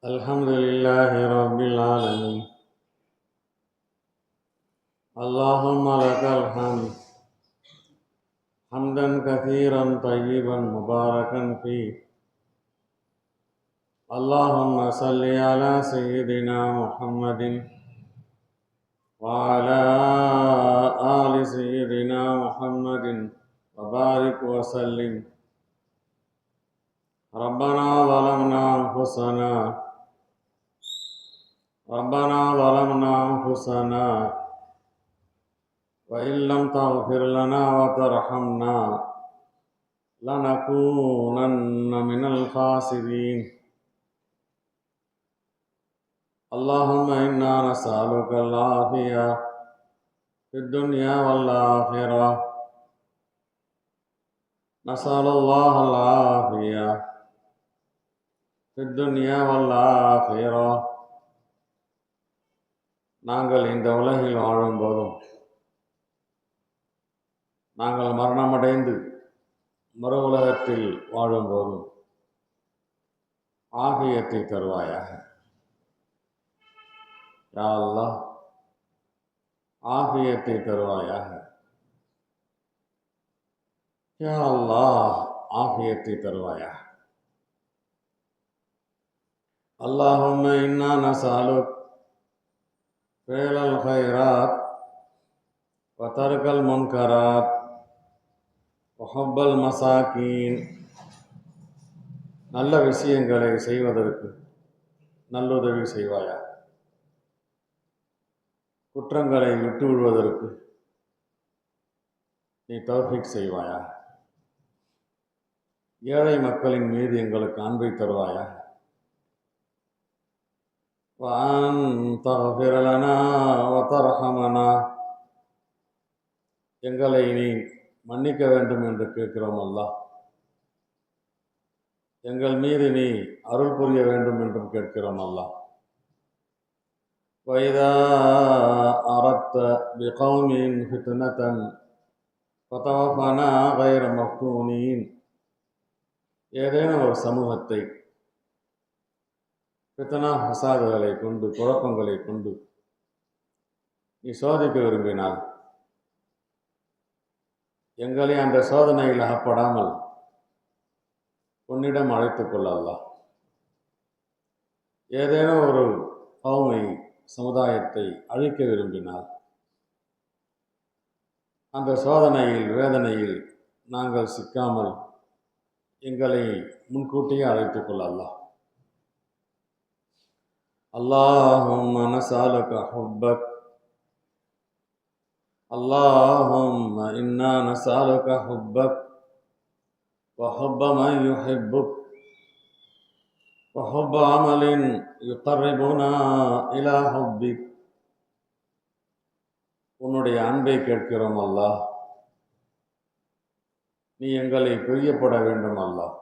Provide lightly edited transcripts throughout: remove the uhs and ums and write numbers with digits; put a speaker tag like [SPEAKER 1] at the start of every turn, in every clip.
[SPEAKER 1] الحمد لله رب العالمين. اللهم لك الحمد حمدا كثيرا طيبا مباركا فيه. اللهم صل على سيدنا محمد وعلى آل سيدنا محمد وبارك وسلم. ربنا ظلمنا أنفسنا وإن لم تغفر لنا وترحمنا لنكونن من الخاسرين. اللهم إنا نسألك العافية في الدنيا والآخرة. نسأل الله العافية في الدنيا والآخرة. நாங்கள் இந்த உலகில் வாழும்போதும் நாங்கள் மரணமடைந்து மறு உலகத்தில் வாழும்போதும் ஆஃபியத்தை தருவாயாக. யா அல்லாஹ், ஆஃபியத்தை தருவாயாக. யா அல்லாஹ், ஆஃபியத்தை தருவாயாக. அல்லாஹும்ம இன்னா நஸ்அலுக் ஃபிஅலல் கைராத் வ தர்கல் முன்கராத் வ ஹுப்பல் மசாகீன். நல்ல விஷயங்களை செய்வதற்கு நல்லுதவி செய்வாயா. குற்றங்களை விட்டு விடுவதற்கு நீ தௌஃபீக் செய்வாயா. ஏழை மக்களின் மீது எங்களுக்கு அன்பை தருவாயா. وأن تغفر لنا وترحمنا. எங்களை நீ மன்னிக்க வேண்டும் என்று கேட்கிறோம் அல்லாஹ். எங்கள் மீது நீ அருள் புரிய வேண்டும் என்றும் கேட்கிறோம் அல்லாஹ். وَإِذَا أَرَدْتَ بِقَوْمٍ فِتْنَةً فَتَوَفَّنَا غَيْرَ مَفْتُونِينَ. ஏதேனும் ஒரு சமூகத்தை ஃபித்னா ஃபசாதுகளை கொண்டு, குழப்பங்களை கொண்டு நீ சோதிக்க விரும்பினால் எங்களை அந்த சோதனையில் அகப்படாமல் உன்னிடம் அழைத்துக் கொள்ள அல்லாஹ். ஏதேனும் ஒரு கௌமை, சமுதாயத்தை அழிக்க விரும்பினால் அந்த சோதனையில், வேதனையில் நாங்கள் சிக்காமல் எங்களை முன்கூட்டியே அழைத்துக் கொள்ள அல்லாஹ். اللهم نسألك حبك. اللهم إنا نسألك حبك وحب من يحبك وحب عمل يقربنا إلى حبك. உன்னுடைய அன்பை கேட்கிறோம் அல்லாஹ். நீ எங்களை பிரியப்பட வேண்டும் அல்லாஹ்.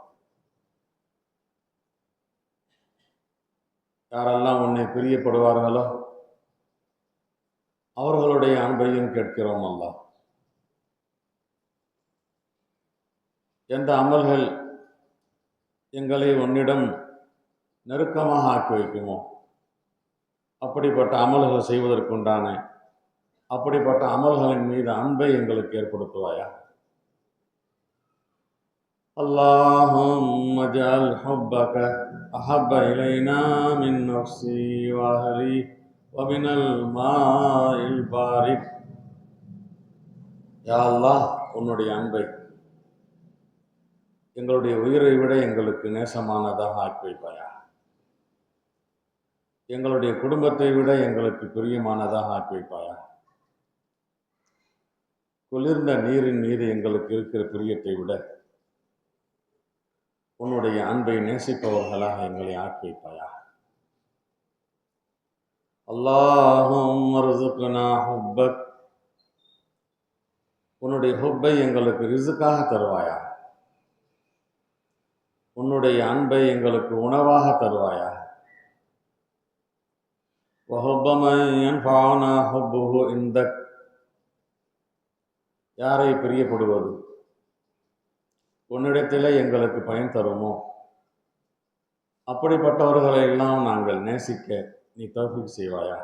[SPEAKER 1] யாரெல்லாம் உன்னை பிரியப்படுவார்களோ அவர்களுடைய அன்பையும் கேட்கிறோம் அல்லாஹ். எந்த அமல்கள் எங்களை உன்னிடம் நெருக்கமாக ஆக்கி வைக்குமோ அப்படிப்பட்ட அமல்கள் செய்வதற்குண்டான அப்படிப்பட்ட அமல்களின் மீது அன்பை எங்களுக்கு ஏற்படுத்துவாயா. اللهم اجعل حبك أحب إلينا من نفسي وأهلي ومن الماء البارد. யா அல்லாஹ், உன்னுடைய அன்பை எங்களுடைய உயிரை விட எங்களுக்கு நேசமானதாக ஆக்கி வைப்பாயா. எங்களுடைய குடும்பத்தை விட எங்களுக்கு பிரியமானதாக ஆக்கி வைப்பாயா. குளிர்ந்த நீரின் மீது எங்களுக்கு இருக்கிற பிரியத்தை விட உன்னுடைய அன்பை நேசிப்பவர்களாக எங்களை ஆக்கி வைப்பாயா. அல்லாஹும்ம ர்ஸுக்னா ஹுப்பக். உன்னுடைய ஹுப்பை எங்களுக்கு ரிஸ்காக தருவாயா. உன்னுடைய அன்பை எங்களுக்கு உணவாக தருவாயா. வஹுப்ப மன் யன்ஃபஉனா ஹுப்புஹு இந்தக். யாரை பிரியப்படுவது உன்னிடத்திலே எங்களுக்கு பயன் தருமோ அப்படிப்பட்டவர்களை எல்லாம் நாங்கள் நேசிக்க நீ தௌஃபீக் செய்வாயா.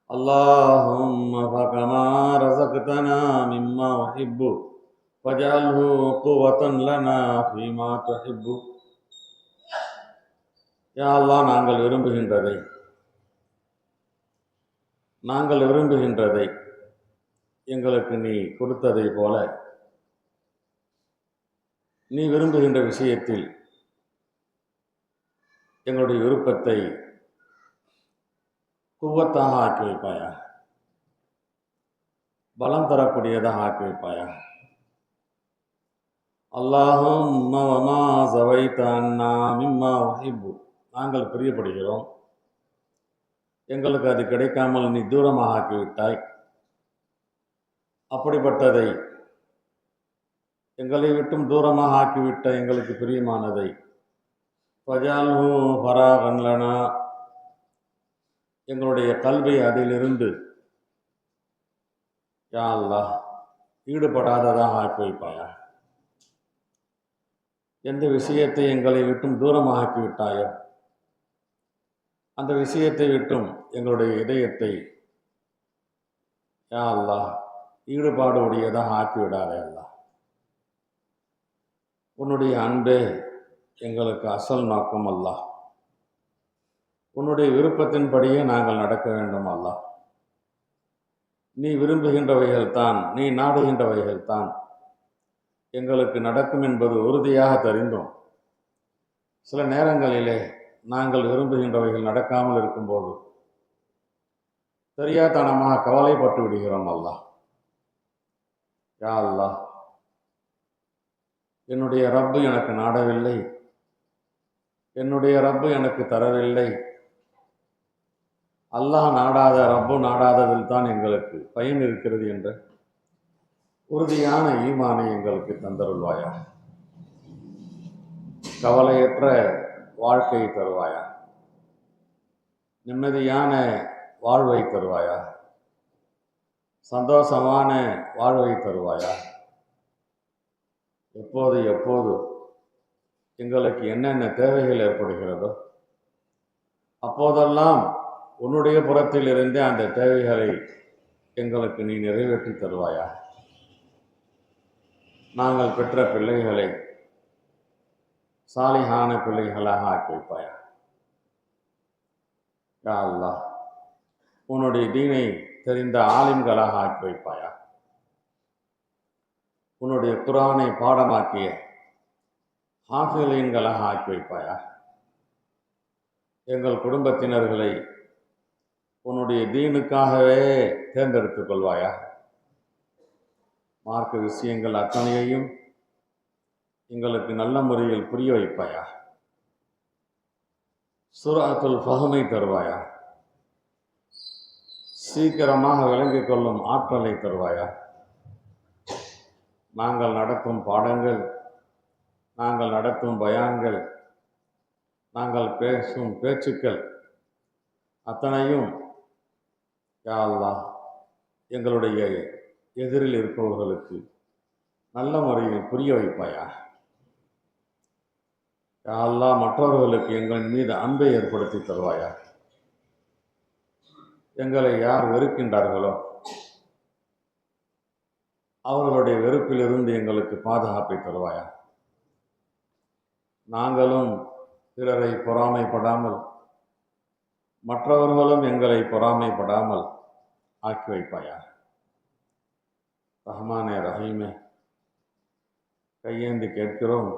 [SPEAKER 1] அல்லாஹும்ம ஃபகமா ரஸக்தனா மிம்மா உஹிப்பு ஃபஜஅல்ஹு குவத்தன் லனா ஃபீமா துஹிப்பு. யா அல்லாஹ், நாங்கள் விரும்புகின்றதை எங்களுக்கு நீ கொடுத்ததை போல நீ விரும்புகின்ற விஷயத்தில் எங்களுடைய விருப்பத்தை குவத்தாக ஆக்கி வைப்பாயா, பலம் தரக்கூடியதாக ஆக்கி வைப்பாயா. அல்லாஹும்ம வமா ஸவைத அன்னா மிம்மா உஹிப்பு. நாங்கள் பிரியப்படுகிறோம், எங்களுக்கு அது கிடைக்காமல் நீ தூரமாக ஆக்கிவிட்டாய். அப்படிப்பட்டதை எங்களை விட்டும் தூரமாக ஆக்கிவிட்ட எங்களுக்கு பிரியமானதை ஃபஜஅல்ஹு ஃபராகன் லனா, எங்களுடைய கல்வை அதிலிருந்து யா அல்லாஹ் ஈடுபடாததாக ஆக்கி வைப்பாயா. எந்த விஷயத்தை எங்களை விட்டும் தூரமாக ஆக்கிவிட்டாயோ அந்த விஷயத்தை விட்டும் எங்களுடைய இதயத்தை யா அல்லாஹ் ஈடுபாடு உடையதாக ஆக்கிவிடாதே அல்லாஹ். உன்னுடைய அன்பே எங்களுக்கு அசல் நோக்கம் அல்லாஹ். உன்னுடைய விருப்பத்தின்படியே நாங்கள் நடக்க வேண்டும் அல்லாஹ். நீ விரும்புகின்றவைகள் தான், நீ நாடுகின்றவைகள் தான் எங்களுக்கு நடக்கும் என்பது உறுதியாக தெரிந்தோம். சில நேரங்களிலே நாங்கள் விரும்புகின்றவைகள் நடக்காமல் இருக்கும்போது தெரியாதனமாக கவலைப்பட்டு விடுகிறோம் அல்லாஹ். யா அல்லாஹ், என்னுடைய ரப்பு எனக்கு நாடவில்லை, என்னுடைய ரப்பு எனக்கு தரவில்லை. அல்லாஹ் நாடாத, ரப்பு நாடாததில் தான் எங்களுக்கு பயன் இருக்கிறது என்ற உறுதியான ஈமானை எங்களுக்கு தந்தருள்வாயா. கவலையற்ற வாழ்க்கையை தருவாயா, நிம்மதியான வாழ்வை தருவாயா, சந்தோஷமான வாழ்வை தருவாயா. எப்போது எப்போது எங்களுக்கு என்னென்ன தேவைகள் ஏற்படுகிறதோ அப்போதெல்லாம் உன்னுடைய புறத்தில் இருந்தே அந்த தேவைகளை எங்களுக்கு நீ நிறைவேற்றி தருவாயா. நாங்கள் பெற்ற பிள்ளைகளை சாலிஹான பிள்ளைகளாக ஆக்கி வைப்பாயா. யா அல்லாஹ், உன்னுடைய தீனை தெரிந்த ஆலிம்களாக ஆக்கி வைப்பாயா. உன்னுடைய குர்ஆனை பாடமாக்கிய ஹாஃபிலீன்களாக ஆக்கி வைப்பாயா. எங்கள் குடும்பத்தினர்களை உன்னுடைய தீனுக்காகவே தேர்ந்தெடுத்துக் கொள்வாயா. மார்க்க விஷயங்கள் அத்தனையையும் எங்களுக்கு நல்ல முறையில் புரிய வைப்பாயா. சூரத்துல் ஃபஹ்மை தருவாயா. சீக்கிரமாக விளங்கிக் கொள்ளும் ஆற்றலை தருவாயா. நாங்கள் நடத்தும் பாடங்கள், நாங்கள் நடத்தும் பயான்கள், நாங்கள் பேசும் பேச்சுக்கள் அத்தனையும் யா அல்லாஹ் எங்களுடைய எதிரில் இருப்பவர்களுக்கு நல்ல முறையில் புரிய வைப்பாயா. யா அல்லாஹ், மற்றவர்களுக்கு எங்கள் மீது அன்பை ஏற்படுத்தி தருவாயா. எங்களை யார் வெறுக்கின்றார்களோ அவர்களுடைய வெறுப்பிலிருந்து எங்களுக்கு பாதுகாப்பை தருவாயா. நாங்களும் பிறரை பொறாமைப்படாமல், மற்றவர்களும் எங்களை பொறாமைப்படாமல் ஆக்கி வைப்பாயா. ரஹ்மானே ரஹீமே, கையேந்தி கேட்கிறோம்,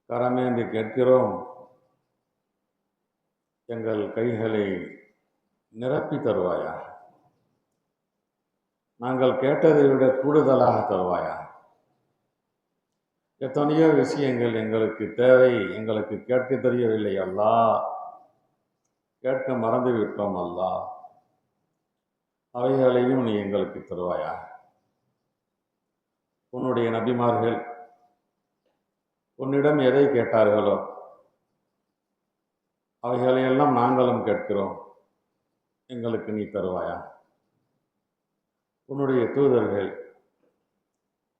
[SPEAKER 1] கரமேந்தி கேட்கிறோம். எங்கள் கைகளை நிரப்பி தருவாயா. நாங்கள் கேட்டதை விட கூடுதலாக தருவாயா. எத்தனையோ விஷயங்கள் எங்களுக்கு தேவை, எங்களுக்கு கேட்க தெரியவில்லை அல்லாஹ், கேட்க மறந்து விட்டோம் அல்லாஹ். அவைகளையும் நீ எங்களுக்கு தருவாயா. உன்னுடைய நபிமார்கள் உன்னிடம் எதை கேட்டார்களோ அவைகளையெல்லாம் நாங்களும் கேட்கிறோம், எங்களுக்கு நீ தருவாயா. உன்னுடைய தூதர்கள்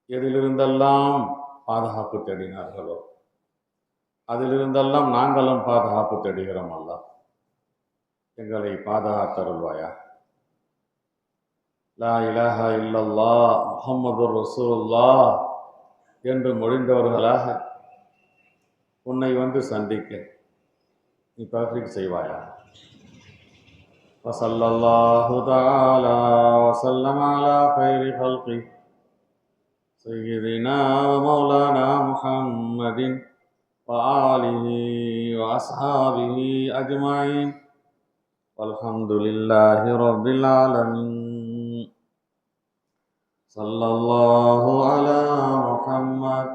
[SPEAKER 1] எதிலிருந்தெல்லாம் பாதுகாப்பு தேடினார்களோ அதிலிருந்தெல்லாம் நாங்களும் பாதுகாப்பு தேடுகிறோம். அல்லாஹ் எங்களை பாதுகாத்தருள்வாயா. லா இலாஹா இல்லல்லாஹ் முஹம்மதுர் ரசூலுல்லாஹ் என்று மொழிந்தவர்களாக உன்னை வந்து சந்திக்க நீ தௌஃபீக் செய்வாயா. வஸல்லல்லாஹு தஆலா வஸல்லம் அலா கைரி ஹல்கி சய்யிதினா வ மௌலானா முஹம்மதின் வ ஆலிஹி வ அஸ்ஹாபிஹி அஜ்மஈன் வல்ஹம்துலில்லாஹி ரப்பில் ஆலமீன். ஸல்லல்லாஹு அலா முஹம்மத்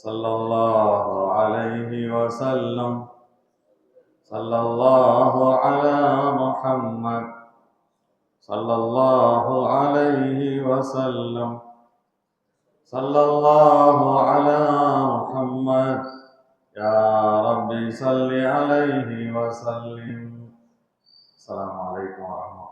[SPEAKER 1] ஸல்லல்லாஹு அலைஹி வஸல்லம். ஸல்லல்லாஹு அலா முஹம்மத் ஸல்லல்லாஹு அலைஹி வஸல்லம். ஸல்லல்லாஹு அலா முஹம்மத் யா ரப்பி ஸல்லி அலைஹி வஸல்லிம். அஸ்ஸலாமு அலைக்கும் வரஹ்மத்துல்லாஹி